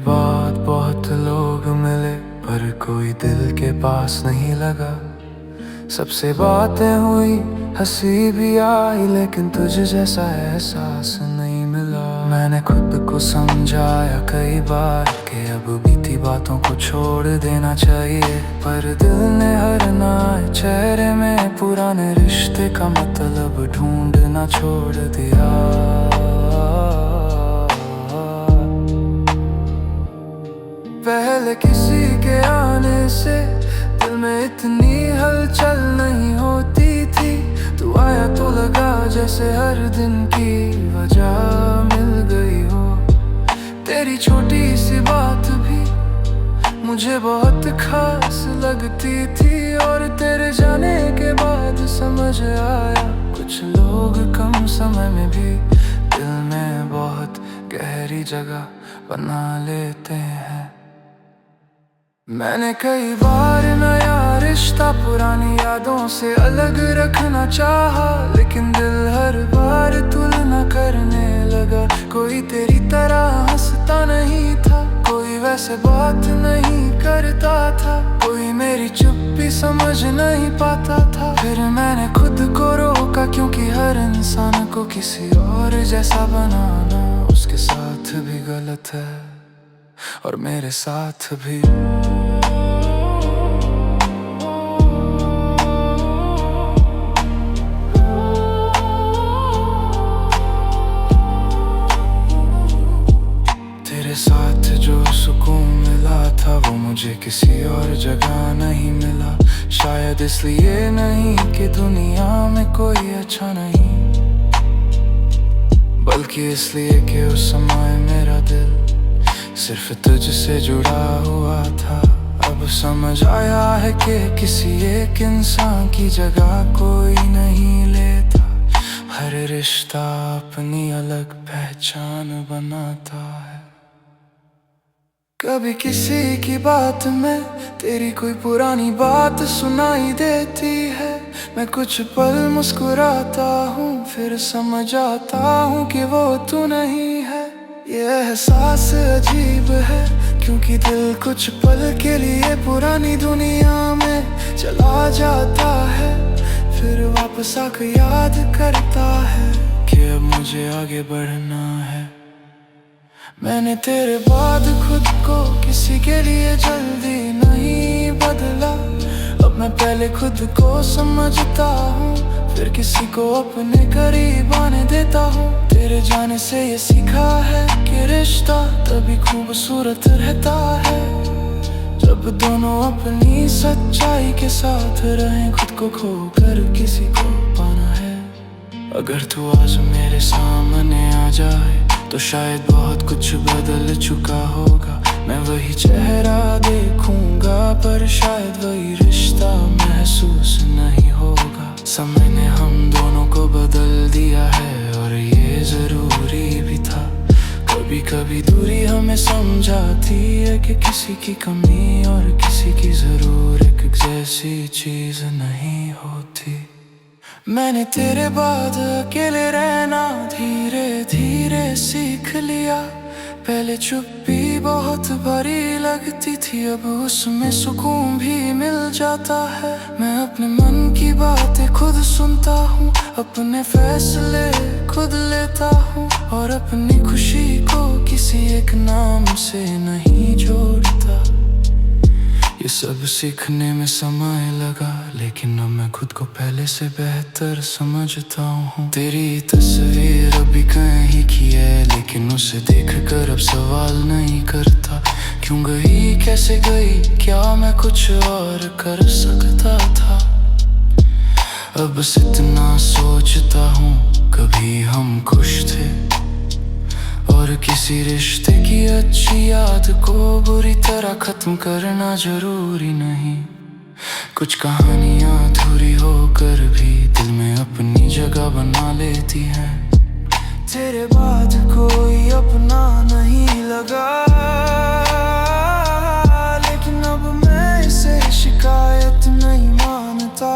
बाद बहुत लोग मिले पर कोई दिल के पास नहीं लगा। सबसे बातें हुई, हंसी भी आई, लेकिन तुझे जैसा एहसास नहीं मिला। मैंने खुद को समझाया कई बार कि अब बीती बातों को छोड़ देना चाहिए, पर दिल ने हर नए चेहरे में पुराने रिश्ते का मतलब ढूंढना छोड़ दिया। पहले किसी के आने से दिल में इतनी हलचल नहीं होती थी। तू आया तो लगा जैसे हर दिन की वजह मिल गई हो। तेरी छोटी सी बात भी मुझे बहुत खास लगती थी, और तेरे जाने के बाद समझ आया कुछ लोग कम समय में भी दिल में बहुत गहरी जगह बना लेते हैं। मैंने कई बार नया रिश्ता पुरानी यादों से अलग रखना चाहा, लेकिन दिल हर बार तुलना करने लगा। कोई तेरी तरह हंसता नहीं था, कोई वैसे बात नहीं करता था, कोई मेरी चुप्पी समझ नहीं पाता था। फिर मैंने खुद को रोका, क्योंकि हर इंसान को किसी और जैसा बनाना उसके साथ भी गलत है और मेरे साथ भी। तेरे साथ जो सुकून मिला था वो मुझे किसी और जगह नहीं मिला। शायद इसलिए नहीं कि दुनिया में कोई अच्छा नहीं, बल्कि इसलिए कि उस समय मेरा दिल सिर्फ तुझसे जुड़ा हुआ था। अब समझ आया है कि किसी एक इंसान की जगह कोई नहीं लेता। हर रिश्ता अपनी अलग पहचान बनाता है। कभी किसी की बात में तेरी कोई पुरानी बात सुनाई देती है। मैं कुछ पल मुस्कुराता हूँ, फिर समझ आता हूँ कि वो तू नहीं है। ये एहसास अजीब है, क्योंकि दिल कुछ पल के लिए पुरानी दुनिया में चला जाता है, फिर वापस आकर याद करता है कि अब मुझे आगे बढ़ना है। मैंने तेरे बाद खुद को किसी के लिए जल्दी नहीं बदला। अब मैं पहले खुद को समझता हूँ, फिर किसी को अपने करीब आने देता हूँ। तेरे जाने से ये सीखा है कि रिश्ता तभी खूबसूरत रहता है जब दोनों अपनी सच्चाई के साथ रहें। खुद को खोकर किसी को पाना है। अगर तू आज मेरे सामने आ जाए तो शायद बहुत कुछ बदल चुका होगा। मैं वही चेहरा देखूंगा, पर शायद वही रिश्ता महसूस नहीं होगा। समय ने हम दोनों को बदल दिया है, और ये जरूरी भी था। कभी कभी दूरी हमें समझाती है कि किसी की कमी और किसी की जरूरत एक जैसी चीज नहीं होती। मैंने तेरे बाद अकेले रहना धीरे धीरे सीख लिया। पहले चुप्पी बहुत भारी लगती थी, अब उसमें सुकून भी मिल जाता है। मैं अपने मन की बातें खुद सुनता हूँ, अपने फैसले खुद लेता हूँ, और अपनी खुशी को किसी एक नाम से नहीं जोड़ता। ये सब सीखने में समय लगा, लेकिन अब मैं खुद को पहले से बेहतर समझता हूँ। तेरी तस्वीर अभी कहीं की है, लेकिन उसे देखकर अब सवाल नहीं करता। क्यों गई, कैसे गई, क्या मैं कुछ और कर सकता था। अब बस इतना सोचता हूँ, कभी हम खुश थे, और किसी रिश्ते की अच्छी याद को बुरी तरह खत्म करना जरूरी नहीं। कुछ कहानियां अधूरी होकर भी दिल में अपनी जगह बना लेती हैं। तेरे बाद कोई अपना नहीं लगा, लेकिन अब मैं इसे शिकायत नहीं मानता।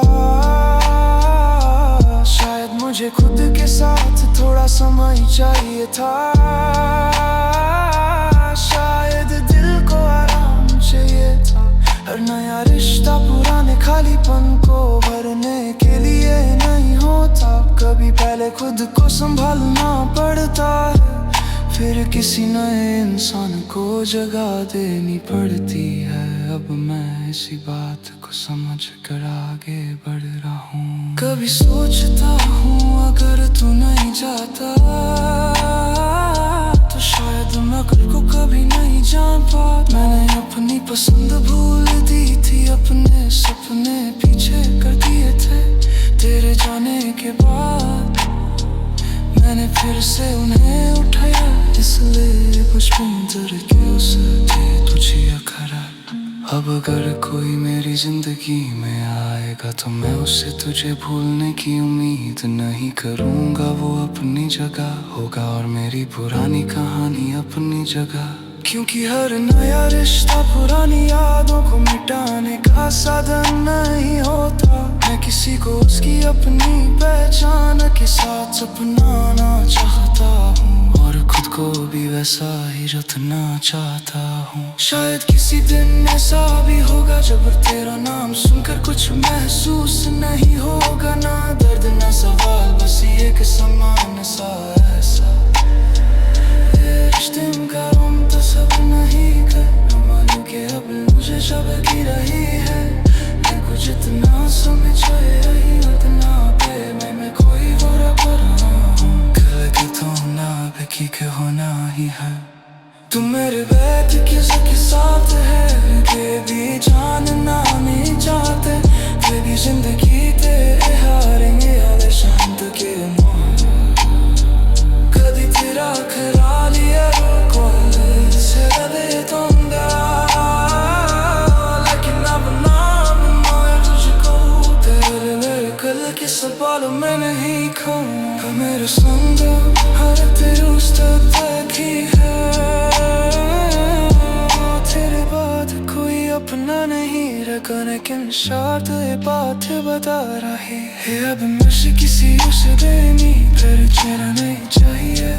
शायद मुझे खुद के साथ थोड़ा समय चाहिए था। शायद खालीपन को भरने के लिए नहीं होता। कभी पहले खुद को संभालना पड़ता है, फिर किसी नए इंसान को जगह देनी पड़ती है। अब मैं इसी बात को समझ कर आगे बढ़ रहा हूँ। कभी सोचता हूँ अगर तू नहीं जाता तो शायद मैं खुद को कभी नहीं जान पाता। मैंने अपनी पसंद भूल दी थी, अपने सपने पीछे कर दिए थे। तेरे जाने के बाद मैंने फिर से उन्हें उठाया, इसलिए बचपन के उसके तुझे खरा। अब अगर कोई मेरी जिंदगी में आएगा तो मैं उससे तुझे भूलने की उम्मीद नहीं करूँगा। वो अपनी जगह होगा और मेरी पुरानी कहानी अपनी जगह। क्योंकि हर नया रिश्ता पुरानी यादों को मिटाने का साधन नहीं होता। मैं किसी को उसकी अपनी पहचान के साथ अपनाना चाहता हूँ और खुद को भी वैसा ही रखना चाहता हूँ। शायद किसी दिन ऐसा भी होगा जब तेरा नाम सुनकर कुछ महसूस नहीं होगा। ना दर्द ना सवाल, बस एक समान सा ऐसा रिश्ते का तो सब नहीं कर मालूम के अब मुझे शब की रही है। लेकिन जितना समझ रही उतना पे मैं कोई बुरा कर रहा हूँ। कल तो ना बेकी के होना ही है। तुम मेरे बैठ के साथ है के भी जानना नहीं चाहते। फिर भी जिंदगी तेरे हारेंगे आधे शांत के मोह। कभी तेरा ख्याल लिया से दे दूंगा, लेकिन अब नाम मैं तुझको तेरे मेरे कल के सवालों में नहीं खाऊंगा। मेरे संग हर तेरे उस तक ही है। तेरे बाद कोई अपना नहीं रखा, लेकिन शायद ये बात बता रही है। अब मुझे किसी उसे देनी फिर चेहरा नहीं चाहिए।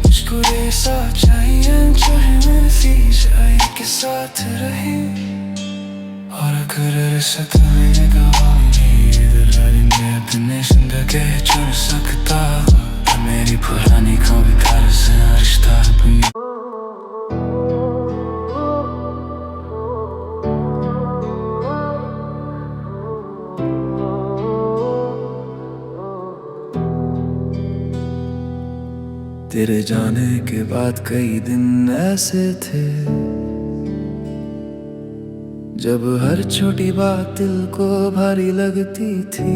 मुझको ऐसा चाहिए जो हमेशा के साथ रहे। और अगर रिश्ते में गवाही मैं अपने जिंदगी चुन सकता हूँ। मेरी पुरानी कभी प्यार से रिश्ता बनी। तेरे जाने के बाद कई दिन ऐसे थे जब हर छोटी बात दिल को भारी लगती थी।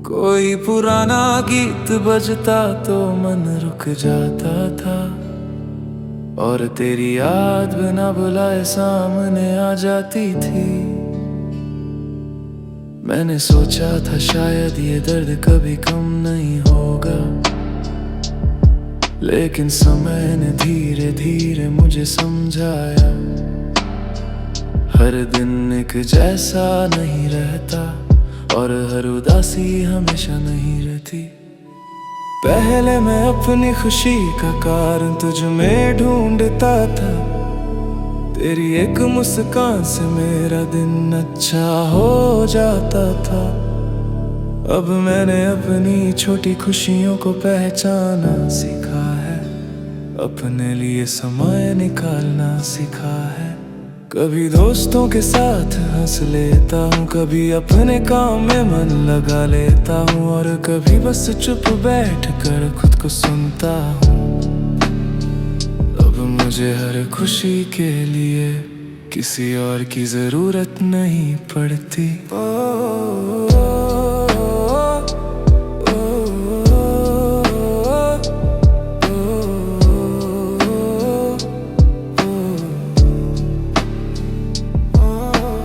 कोई पुराना गीत बजता तो मन रुक जाता था और तेरी याद बिना बुलाए सामने आ जाती थी। मैंने सोचा था शायद ये दर्द कभी कम नहीं होगा, लेकिन समय ने धीरे धीरे मुझे समझाया। हर दिन एक जैसा नहीं रहता और हर उदासी हमेशा नहीं रहती। पहले मैं अपनी खुशी का कारण तुझ में ढूंढता था। तेरी एक मुस्कान से मेरा दिन अच्छा हो जाता था। अब मैंने अपनी छोटी खुशियों को पहचाना सीखा है, अपने लिए समय निकालना सीखा है। कभी दोस्तों के साथ हंस लेता हूँ, कभी अपने काम में मन लगा लेता हूँ और कभी बस चुप बैठ कर खुद को सुनता हूँ। अब मुझे हर खुशी के लिए किसी और की जरूरत नहीं पड़ती।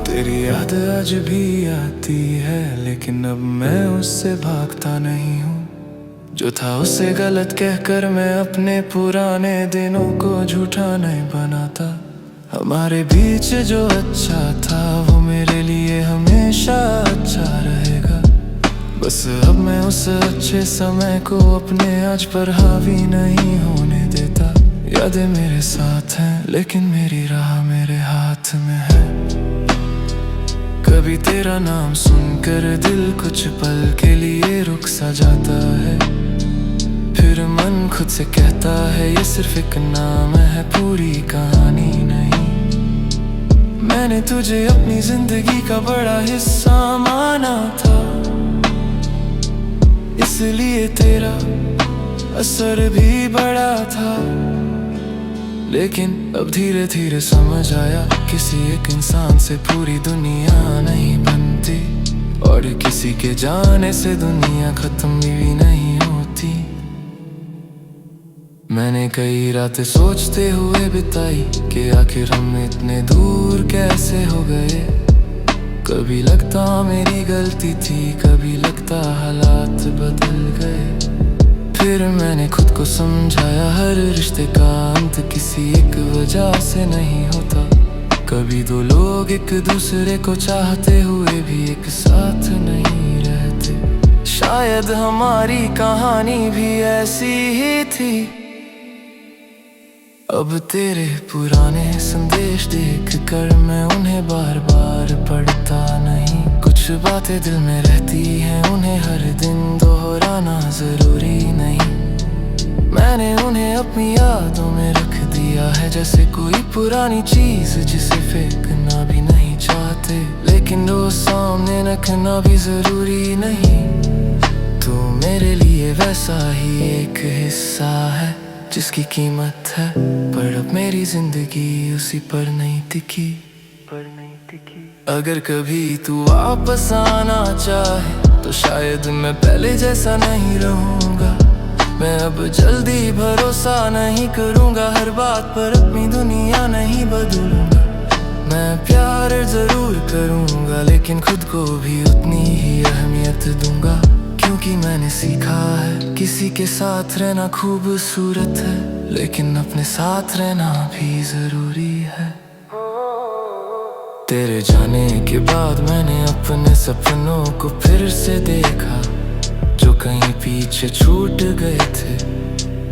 तेरी याद आज भी आती है, लेकिन अब मैं उससे भागता नहीं हूँ। जो था उसे गलत कहकर मैं अपने पुराने दिनों को झूठा नहीं बनाता। हमारे बीच जो अच्छा था वो मेरे लिए हमेशा अच्छा रहेगा। बस अब मैं उस अच्छे समय को अपने आज पर हावी नहीं होने देता। यादें मेरे साथ हैं, लेकिन मेरी राह मेरे हाथ में है। कभी तेरा नाम सुनकर दिल कुछ पल के लिए रुक सा जाता है, फिर मन खुद से कहता है ये सिर्फ एक नाम है, पूरी कहानी नहीं। मैंने तुझे अपनी जिंदगी का बड़ा हिस्सा माना था, इसलिए तेरा असर भी बड़ा था। लेकिन अब धीरे धीरे समझ आया, किसी एक इंसान से पूरी दुनिया नहीं बनती, और किसी के जाने से दुनिया खत्म भी नहीं होती। मैंने कई रातें सोचते हुए बिताई कि आखिर हम इतने दूर कैसे हो गए। कभी लगता मेरी गलती थी, कभी लगता हालात बदल गए। फिर मैंने खुद को समझाया, हर रिश्ते का अंत किसी एक वजह से नहीं होता। कभी दो लोग एक दूसरे को चाहते हुए भी एक साथ नहीं रहते। शायद हमारी कहानी भी ऐसी ही थी। अब तेरे पुराने संदेश देख कर मैं उन्हें बार बार पढ़ता नहीं। कुछ बातें दिल में रहती हैं, उन्हें हर दिन दोहराना जरूरी नहीं। मैंने उन्हें अपनी यादों में रख दिया है, जैसे कोई पुरानी चीज जिसे फेंकना भी नहीं चाहते, लेकिन रोज सामने रखना भी जरूरी नहीं। तू मेरे लिए वैसा ही एक हिस्सा है जिसकी कीमत है, पर अब मेरी जिंदगी उसी पर नहीं टिकी। अगर कभी तू वापस आना चाहे तो शायद मैं पहले जैसा नहीं रहूंगा। मैं अब जल्दी भरोसा नहीं करूंगा, हर बात पर अपनी दुनिया नहीं बदलूंगा। मैं प्यार जरूर करूंगा, लेकिन खुद को भी उतनी ही अहमियत दूंगा। क्योंकि मैंने सीखा है किसी के साथ रहना खूबसूरत है, लेकिन अपने साथ रहना भी जरूरी है। तेरे जाने के बाद मैंने अपने सपनों को फिर से देखा, जो कहीं पीछे छूट गए थे।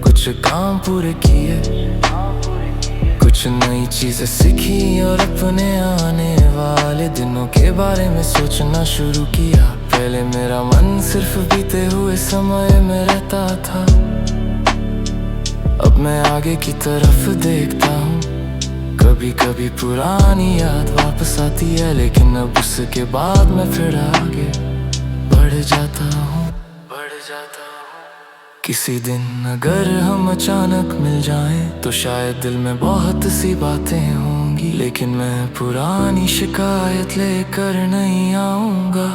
कुछ काम पूरे किए, कुछ नई चीजें सीखी, और अपने आने वाले दिनों के बारे में सोचना शुरू किया। पहले मेरा मन सिर्फ बीते हुए समय में रहता था, अब मैं आगे की तरफ देखता हूँ। कभी कभी पुरानी याद वापस आती है, लेकिन अब उसके बाद मैं फिर आगे बढ़ जाता हूँ। किसी दिन अगर हम अचानक मिल जाएं तो शायद दिल में बहुत सी बातें होंगी, लेकिन मैं पुरानी शिकायत लेकर नहीं आऊंगा।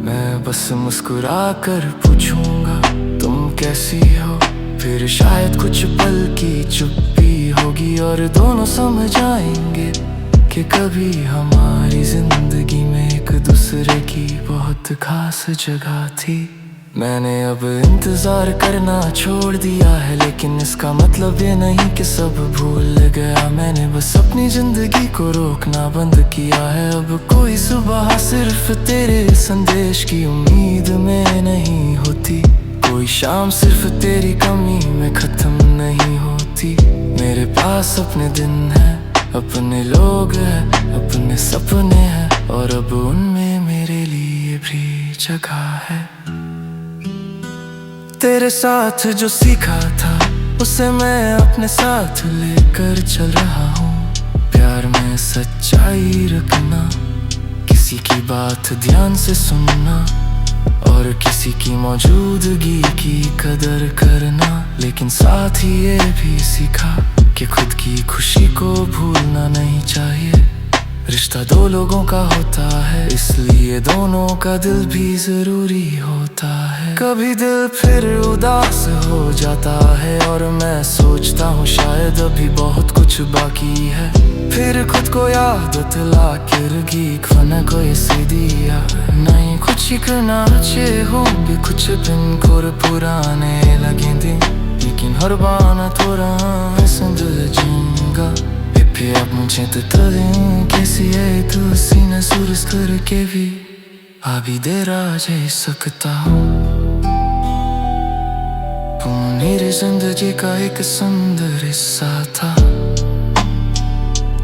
मैं बस मुस्कुरा कर पूछूंगा तुम कैसी हो, फिर शायद कुछ पल की चुप्पी होगी, और दोनों समझ आएंगे कि कभी हमारी जिंदगी में एक दूसरे की बहुत खास जगह थी। मैंने अब इंतजार करना छोड़ दिया है, लेकिन इसका मतलब ये नहीं कि सब भूल गया। मैंने बस अपनी जिंदगी को रोकना बंद किया है। अब कोई सुबह सिर्फ तेरे संदेश की उम्मीद में नहीं होती, कोई शाम सिर्फ तेरी कमी में खत्म नहीं होती। मेरे पास अपने दिन है, अपने लोग हैं, अपने सपने हैं, और अब उनमें मेरे लिए भी जगह है। तेरे साथ जो सीखा था उसे मैं अपने साथ लेकर चल रहा हूँ। प्यार में सच्चाई रखना, किसी की बात ध्यान से सुनना, और किसी की मौजूदगी की कदर करना। लेकिन साथ ही ये भी सीखा कि खुद की खुशी को भूलना नहीं चाहिए। रिश्ता दो लोगों का होता है, इसलिए दोनों का दिल भी जरूरी होता है। कभी दिल फिर उदास हो जाता है, और मैं सोचता हूँ शायद अभी बहुत कुछ बाकी है। फिर खुद को याद दिला किरगी खाना को ऐसे दिया नहीं, कुछ ही करना अच्छे होंगे। कुछ दिन कोर पुराने लगे दिन, लेकिन हर बाना थोड़ा संदर जिंगा। Pipi up मुझे तो तलें कैसी है तू, सीना सुरस करके भी अभी देर आ जा सकता हूँ। तू मेरी जिंदगी का एक सुंदर हिस्सा था,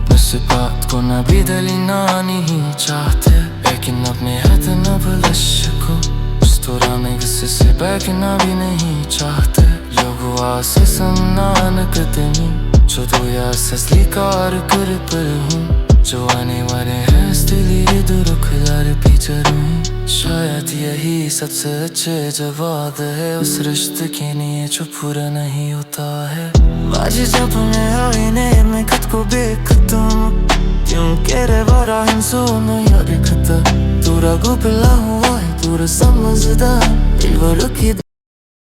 न इस बात को न भी दलीना नहीं चाहते, लेकिन अपने हद न बुलश को मुस्कुराने किसी से बैठना भी नहीं चाहते. Yoguası sananı kademi Çoğuya seslikar kırpırım जो आने वाले हैं इस दिली दुरुखदार पीछे शायद यही सबसे अच्छे जवाब है उस रिश्ते के लिए जो पूरा नहीं होता है. Acı yapmaya ayine mi katko bekledim क्योंकि रे बड़ा इंसानो यार कता Tura gupila हुआ है Tura समझदा एक बार की